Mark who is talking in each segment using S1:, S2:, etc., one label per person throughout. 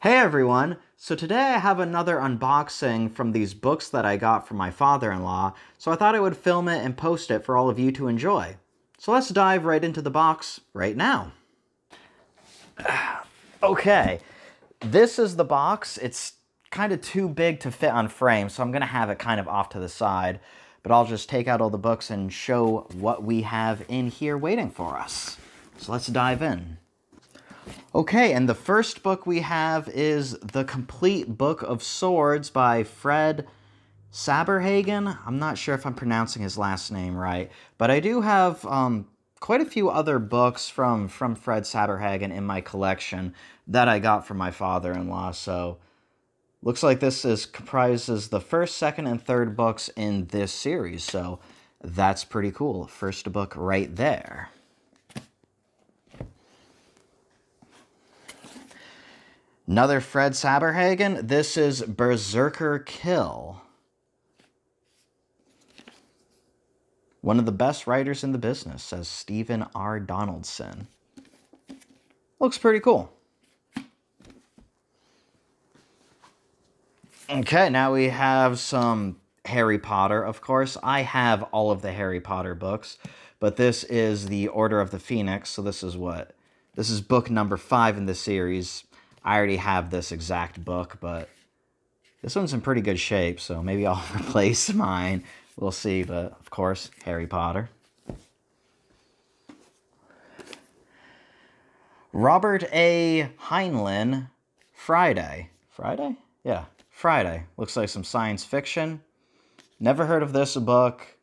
S1: Hey everyone! So today I have another unboxing from these books that I got from my father-in-law, so I thought I would film it and post it for all of you to enjoy. So let's dive right into the box right now. Okay, this is the box. It's kind of too big to fit on frame, so I'm going to have it kind of off to the side, but I'll just take out all the books and show what we have in here waiting for us. So let's dive in. Okay, and the first book we have is The Complete Book of Swords by Fred Saberhagen. I'm not sure if I'm pronouncing his last name right, but I do have quite a few other books from Fred Saberhagen in my collection that I got from my father-in-law, so looks like this comprises the first, second, and third books in this series, so that's pretty cool. First book right there. Another Fred Saberhagen. This is Berserker Kill. One of the best writers in the business, says Stephen R. Donaldson. Looks pretty cool. Okay, now we have some Harry Potter, of course. I have all of the Harry Potter books, but this is the Order of the Phoenix, so this is what? This is book number 5 in the series. I already have this exact book, but this one's in pretty good shape, so maybe I'll replace mine. We'll see, but of course, Harry Potter. Robert A. Heinlein, Friday. Friday? Yeah, Friday. Looks like some science fiction. Never heard of this book.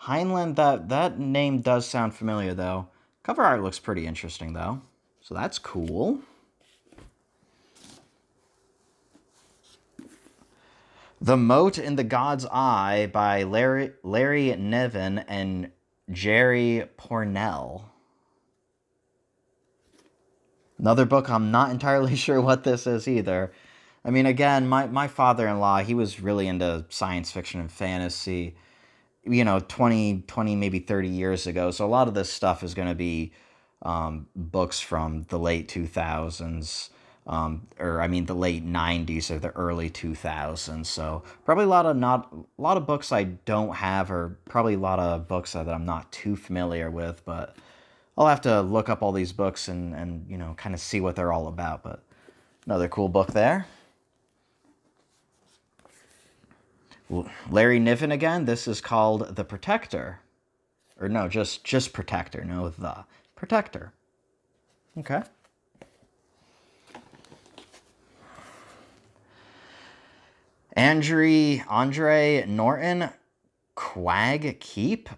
S1: Heinlein, that name does sound familiar, though. Cover art looks pretty interesting, though, so that's cool. The Moat in the God's Eye by Larry Niven and Jerry Pournelle. Another book I'm not entirely sure what this is either. I mean, again, my father-in-law, he was really into science fiction and fantasy, you know, 20, maybe 30 years ago. So a lot of this stuff is going to be books from the late 2000s. Or I mean the late 90s or the early 2000s. So probably a lot of books I don't have, or probably a lot of books that I'm not too familiar with, but I'll have to look up all these books and you know, kind of see what they're all about. But another cool book there. Larry Niven again. This is called The Protector. Or no, just Protector. No, The Protector. Okay. Andre Norton, Quag Keep.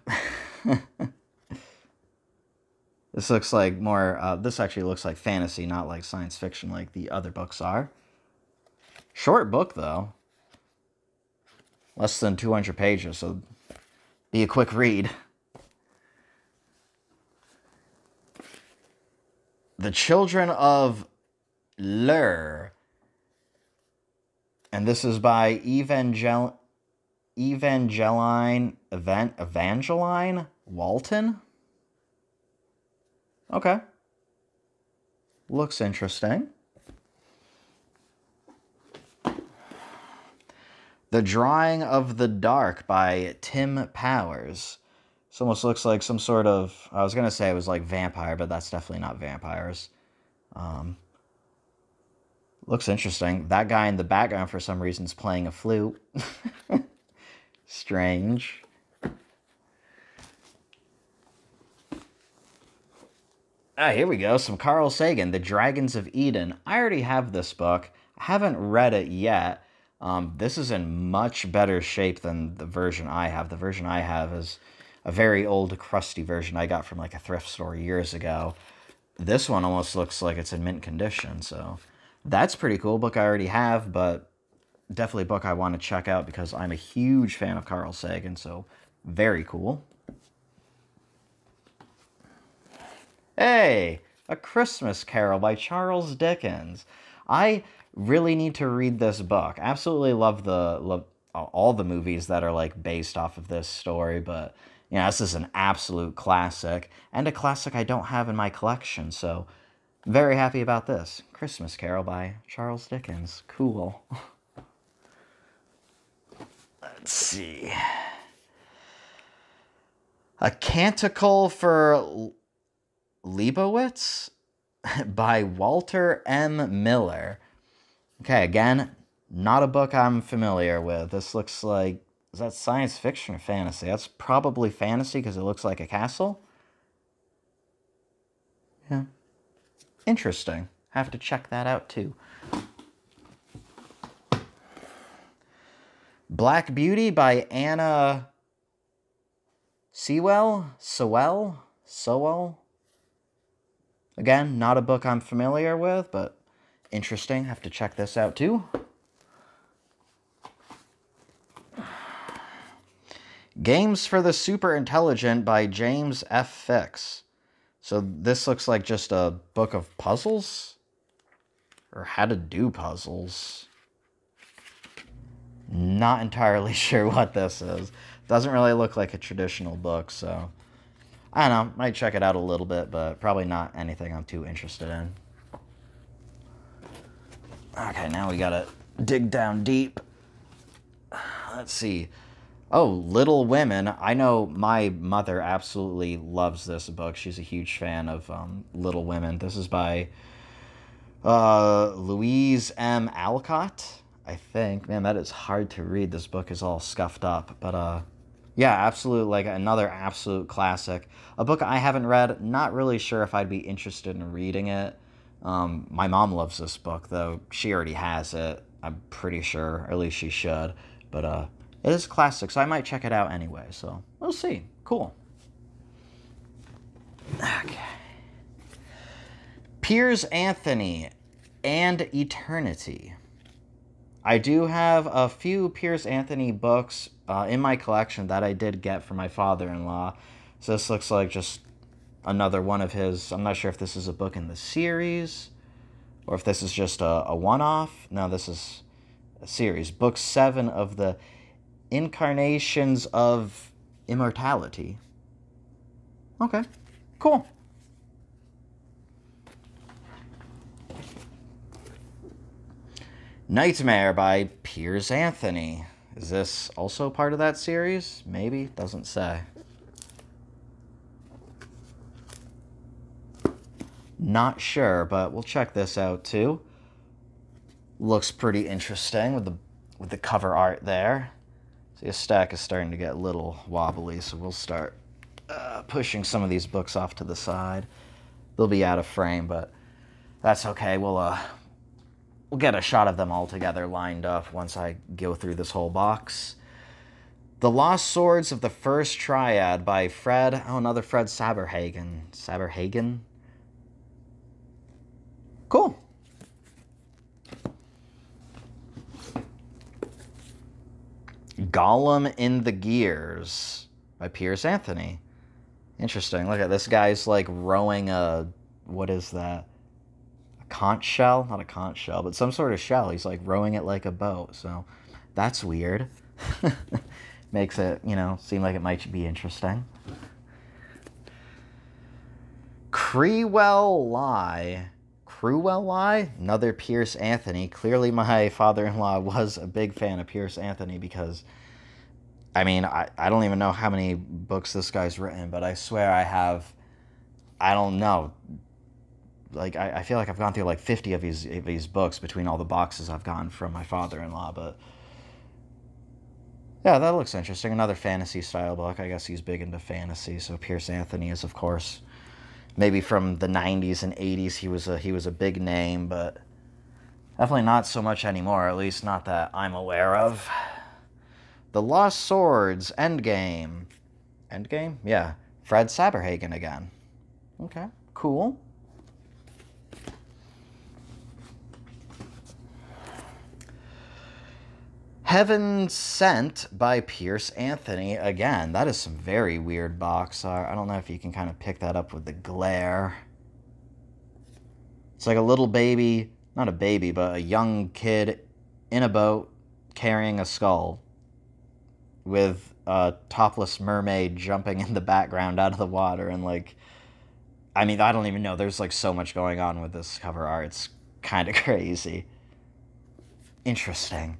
S1: This looks like more, this actually looks like fantasy, not like science fiction like the other books are. Short book, though. Less than 200 pages, so be a quick read. The Children of Lur. And this is by Evangeline Walton. Okay. Looks interesting. The Drawing of the Dark by Tim Powers. This almost looks like some sort of, I was going to say it was like vampire, but that's definitely not vampires. Looks interesting. That guy in the background, for some reason, is playing a flute. Strange. Ah, here we go. Some Carl Sagan, The Dragons of Eden. I already have this book. I haven't read it yet. This is in much better shape than the version I have. The version I have is a very old, crusty version I got from like a thrift store years ago. This one almost looks like it's in mint condition, so that's pretty cool. Book I already have, but definitely a book I want to check out because I'm a huge fan of Carl Sagan, so very cool. Hey, A Christmas Carol by Charles Dickens. I really need to read this book. Absolutely love all the movies that are like based off of this story, but you know, this is an absolute classic, and a classic I don't have in my collection, so Very happy about this. Christmas Carol by Charles Dickens. Cool. Let's see. A Canticle for Leibowitz by Walter M. Miller. Okay, again, not a book I'm familiar with. This looks like, is that science fiction or fantasy? That's probably fantasy because it looks like a castle. Yeah. Interesting. Have to check that out too. Black Beauty by Anna Sewell? Again, not a book I'm familiar with, but interesting. Have to check this out too. Games for the Super Intelligent by James F. Fix. So this looks like just a book of puzzles? Or how to do puzzles. Not entirely sure what this is. Doesn't really look like a traditional book, so I don't know. Might check it out a little bit, but probably not anything I'm too interested in. Okay, now we gotta dig down deep. Let's see. Oh, Little Women. I know my mother absolutely loves this book. She's a huge fan of Little Women. This is by Louise M. Alcott, I think. Man, that is hard to read. This book is all scuffed up. But yeah, absolute, like another absolute classic. A book I haven't read. Not really sure if I'd be interested in reading it. My mom loves this book, though. She already has it. I'm pretty sure. Or at least she should. But it is classic, so I might check it out anyway. So we'll see. Cool. Okay. Piers Anthony and Eternity. I do have a few Piers Anthony books in my collection that I did get from my father-in-law. So this looks like just another one of his. I'm not sure if this is a book in the series or if this is just a one-off. No, this is a series. Book 7 of the Incarnations of Immortality. Okay, cool. Nightmare by Piers Anthony. Is this also part of that series? Maybe, doesn't say. Not sure, but we'll check this out too. Looks pretty interesting with the cover art there. See, a stack is starting to get a little wobbly, so we'll start pushing some of these books off to the side. They'll be out of frame, but that's okay. We'll get a shot of them all together lined up once I go through this whole box. The Lost Swords of the First Triad by Fred, another Fred Saberhagen. Cool. Gollum in the Gears by Piers Anthony. Interesting. Look at this guy's like rowing a, what is that? A conch shell? Not a conch shell, but some sort of shell. He's like rowing it like a boat. So that's weird. Makes it, seem like it might be interesting. Crewell Lie, another Piers Anthony. Clearly my father-in-law was a big fan of Piers Anthony because, I mean, I don't even know how many books this guy's written, but I swear I don't know. Like, I feel like I've gone through like 50 of these books between all the boxes I've gotten from my father-in-law, but yeah, that looks interesting. Another fantasy style book. I guess he's big into fantasy, so Piers Anthony is, of course, maybe from the 90s and 80s he was a big name, but definitely not so much anymore, at least not that I'm aware of. The Lost Swords, Endgame? Yeah. Fred Saberhagen again. Okay, cool. Heaven Sent by Piers Anthony. Again, that is some very weird box art. I don't know if you can kind of pick that up with the glare. It's like a little baby, not a baby, but a young kid in a boat carrying a skull with a topless mermaid jumping in the background out of the water. And like, I mean, I don't even know. There's like so much going on with this cover art. It's kind of crazy. Interesting.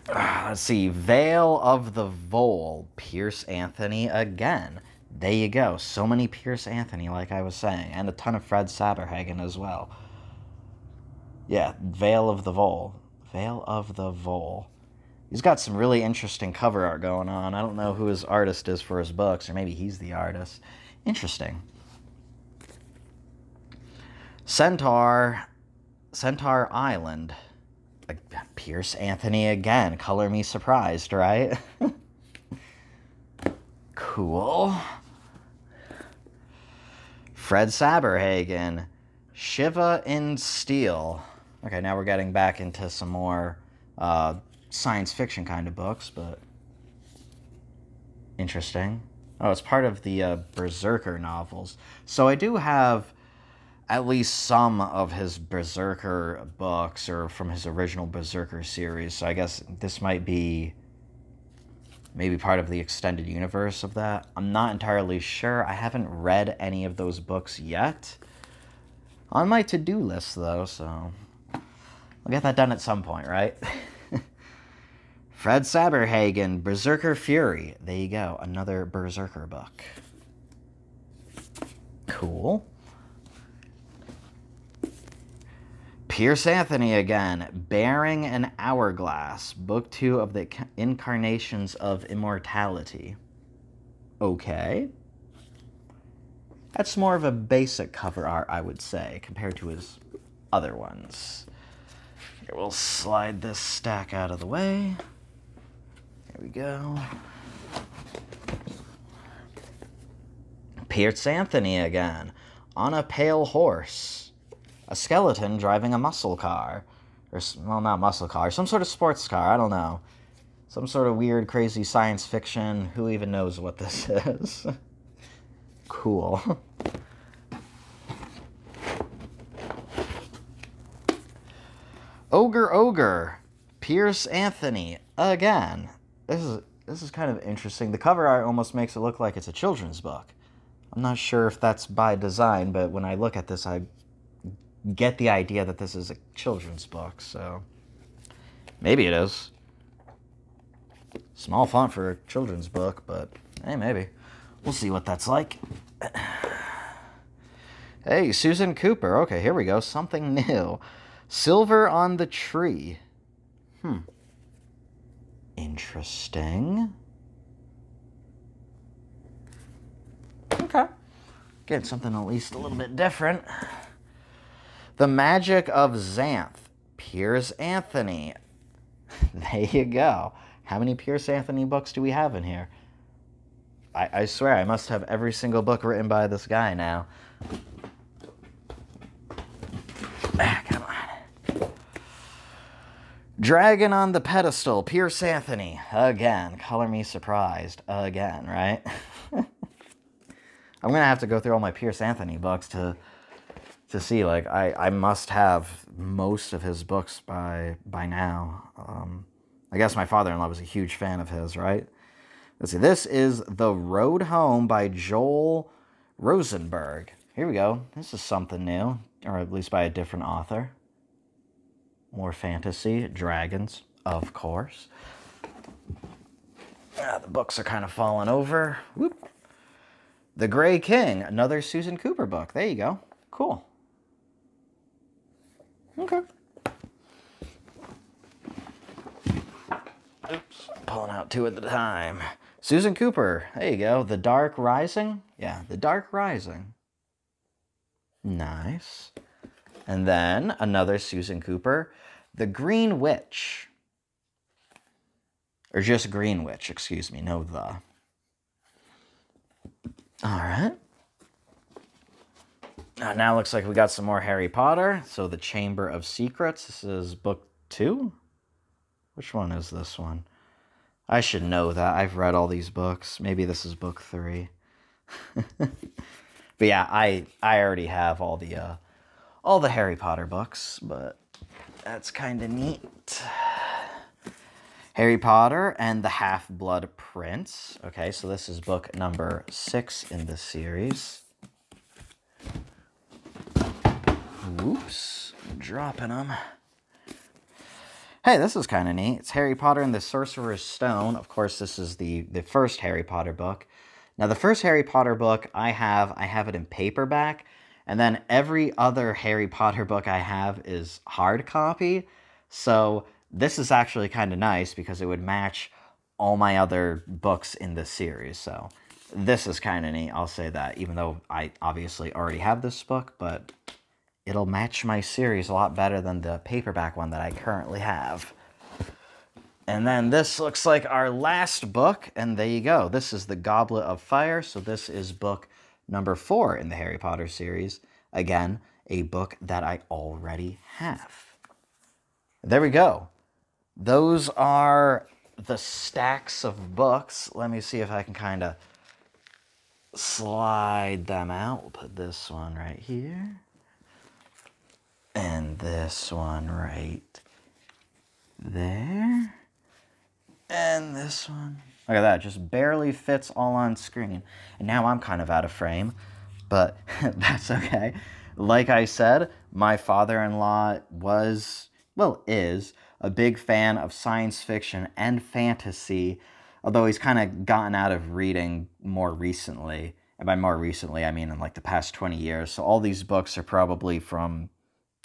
S1: Let's see. Veil of the Vole. Pierce Anthony again. There you go. So many Pierce Anthony, like I was saying. And a ton of Fred Saberhagen as well. Yeah, Veil of the Vole. Veil of the Vole. He's got some really interesting cover art going on. I don't know who his artist is for his books, or maybe he's the artist. Interesting. Centaur Island. Pierce Anthony again. Color me surprised, right? Cool. Fred Saberhagen. Shiva in Steel. Okay, now we're getting back into some more science fiction kind of books, but interesting. Oh, it's part of the Berserker novels. So I do have at least some of his Berserker books, or from his original Berserker series. So I guess this might be maybe part of the extended universe of that. I'm not entirely sure. I haven't read any of those books yet. On my to-do list, though, so I'll get that done at some point, right? Fred Saberhagen, Berserker Fury. There you go, another Berserker book. Cool. Pierce Anthony again, Bearing an Hourglass, Book 2 of the Incarnations of Immortality. Okay. That's more of a basic cover art, I would say, compared to his other ones. Here, we'll slide this stack out of the way. There we go. Pierce Anthony again, On a Pale Horse. A skeleton driving a muscle car. Or, well, not muscle car. Some sort of sports car. I don't know. Some sort of weird, crazy science fiction. Who even knows what this is? Cool. Ogre. Pierce Anthony. Again. This is kind of interesting. The cover art almost makes it look like it's a children's book. I'm not sure if that's by design, but when I look at this, I get the idea that this is a children's book, so maybe it is. Small font for a children's book, but hey, maybe. We'll see what that's like. Hey, Susan Cooper. Okay, here we go. Something new. Silver on the Tree. Interesting. Okay. Get something at least a little bit different. The Magic of Xanth, Pierce Anthony. There you go. How many Pierce Anthony books do we have in here? I swear, I must have every single book written by this guy now. Come on. Dragon on the Pedestal, Pierce Anthony. Again. Color me surprised. Again, right? I'm going to have to go through all my Pierce Anthony books to see, like, I must have most of his books by now. I guess my father-in-law was a huge fan of his, right? Let's see, this is The Road Home by Joel Rosenberg. Here we go. This is something new, or at least by a different author. More fantasy, dragons, of course. The books are kind of falling over. Whoop. The Gray King, another Susan Cooper book. There you go. Cool. Okay. Oops, pulling out two at a time. Susan Cooper, there you go. The Dark Rising? Yeah, The Dark Rising. Nice. And then another Susan Cooper, The Green Witch. Or just Green Witch, excuse me, no the. All right. Now looks like we got some more Harry Potter. So The Chamber of Secrets. This is book 2. Which one is this one? I should know that. I've read all these books. Maybe this is book 3. But yeah, I already have all the Harry Potter books, but that's kind of neat. Harry Potter and the Half-Blood Prince. Okay, so this is book number 6 in the series. Whoops, dropping them. Hey, this is kind of neat. It's Harry Potter and the Sorcerer's Stone. Of course, this is the first Harry Potter book. Now, the first Harry Potter book I have it in paperback, and then every other Harry Potter book I have is hard copy. So this is actually kind of nice because it would match all my other books in the series. So this is kind of neat, I'll say that, even though I obviously already have this book, but it'll match my series a lot better than the paperback one that I currently have. And then this looks like our last book, and there you go. This is the Goblet of Fire, so this is book number 4 in the Harry Potter series. Again, a book that I already have. There we go. Those are the stacks of books. Let me see if I can kind of slide them out. We'll put this one right here. And this one right there. And this one. Look at that. Just barely fits all on screen. And now I'm kind of out of frame. But that's okay. Like I said, my father-in-law is a big fan of science fiction and fantasy. Although he's kind of gotten out of reading more recently. And by more recently, I mean in like the past 20 years. So all these books are probably from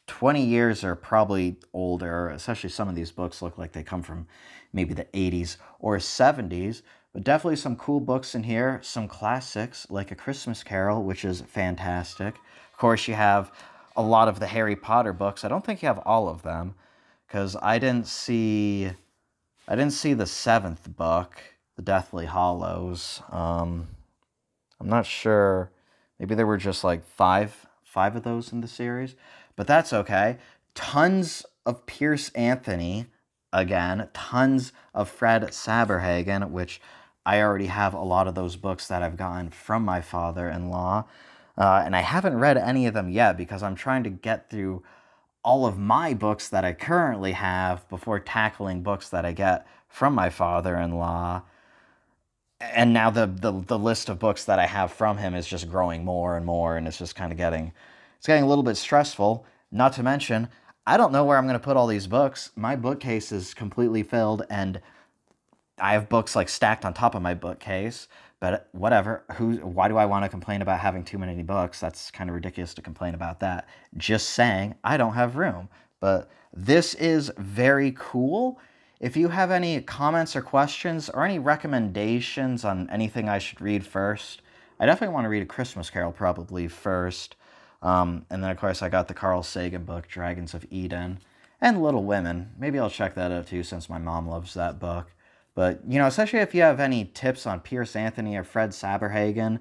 S1: 20 years or probably older, especially some of these books look like they come from maybe the 80s or 70s, but definitely some cool books in here, some classics like A Christmas Carol, which is fantastic. Of course, you have a lot of the Harry Potter books. I don't think you have all of them, because I didn't see the 7th book, The Deathly Hallows. I'm not sure. Maybe there were just like five of those in the series. But that's okay. Tons of Piers Anthony, again. Tons of Fred Saberhagen, which I already have a lot of those books that I've gotten from my father-in-law. And I haven't read any of them yet because I'm trying to get through all of my books that I currently have before tackling books that I get from my father-in-law. And now the list of books that I have from him is just growing more and more, and it's just kind of getting a little bit stressful. Not to mention, I don't know where I'm going to put all these books. My bookcase is completely filled, and I have books like stacked on top of my bookcase. But whatever. Why do I want to complain about having too many books? That's kind of ridiculous to complain about that. Just saying, I don't have room. But this is very cool. If you have any comments or questions or any recommendations on anything I should read first, I definitely want to read A Christmas Carol probably first. And then, of course, I got the Carl Sagan book, Dragons of Eden, and Little Women. Maybe I'll check that out, too, since my mom loves that book. But, you know, especially if you have any tips on Piers Anthony or Fred Saberhagen,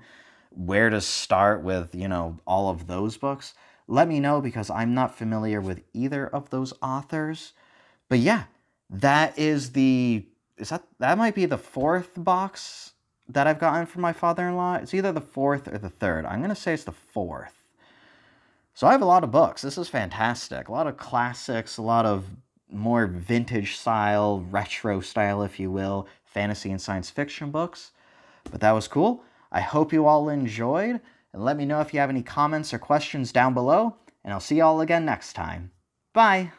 S1: where to start with, you know, all of those books, let me know, because I'm not familiar with either of those authors. But, yeah, that might be the 4th box that I've gotten from my father-in-law. It's either the 4th or the 3rd. I'm going to say it's the 4th. So I have a lot of books. This is fantastic. A lot of classics, a lot of more vintage style, retro style, if you will, fantasy and science fiction books. But that was cool. I hope you all enjoyed. And let me know if you have any comments or questions down below. And I'll see you all again next time. Bye!